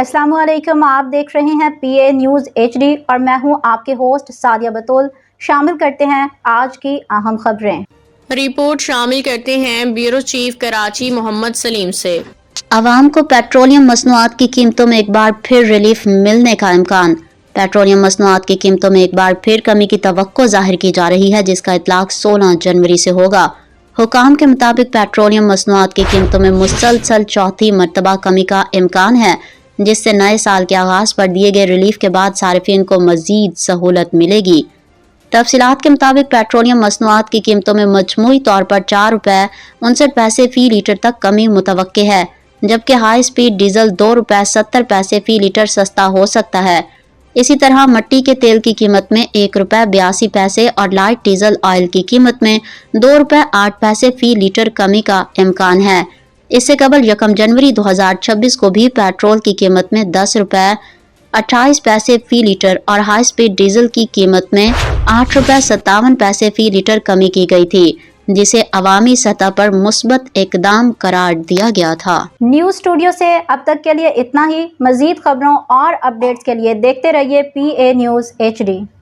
अस्सलाम वालेकुम। आप देख रहे हैं PA न्यूज़ HD और मैं हूं आपके होस्ट सादिया बतूल। शामिल करते हैं आज की अहम खबरें। रिपोर्ट शामिल करते हैं ब्यूरो चीफ कराची मोहम्मद सलीम से। आवाम को पेट्रोलियम मसनूआत की कीमतों में एक बार फिर रिलीफ मिलने का इम्कान। पेट्रोलियम मसनूआत की कीमतों में एक बार फिर कमी की तवक्को जाहिर की जा रही है, जिसका इतलाक 16 जनवरी से होगा। हुकाम के मुताबिक पेट्रोलियम मसनूआत की कीमतों में मुसलसल चौथी मरतबा कमी का इम्कान है, जिससे नए साल के आगाज़ पर दिए गए रिलीफ के बाद सारिफिन को मज़ीद सहूलत मिलेगी। तफसीलात के मुताबिक पेट्रोलियम मसनूआत की कीमतों में मजमूई तौर पर 4 रुपये 59 पैसे फ़ी लीटर तक कमी मुतवक्के है, जबकि हाई स्पीड डीजल 2 रुपये 70 पैसे फ़ी लीटर सस्ता हो सकता है। इसी तरह मट्टी के तेल की कीमत में 1 रुपये 82 पैसे और लाइट डीजल ऑयल की कीमत में 2 रुपये 8 पैसे फ़ी लीटर कमी का इम्कान है। इससे कबल 1 जनवरी 2026 को भी पेट्रोल की कीमत में 10 रुपये 28 पैसे फ़ी लीटर और हाई स्पीड डीजल की कीमत में 8 रुपये 57 पैसे फ़ी लीटर कमी की गई थी, जिसे अवामी सतह पर मुस्बत इकदाम करार दिया गया था। न्यूज़ स्टूडियो से अब तक के लिए इतना ही। मज़ीद खबरों और अपडेट्स के लिए देखते रहिए PA न्यूज़ HD।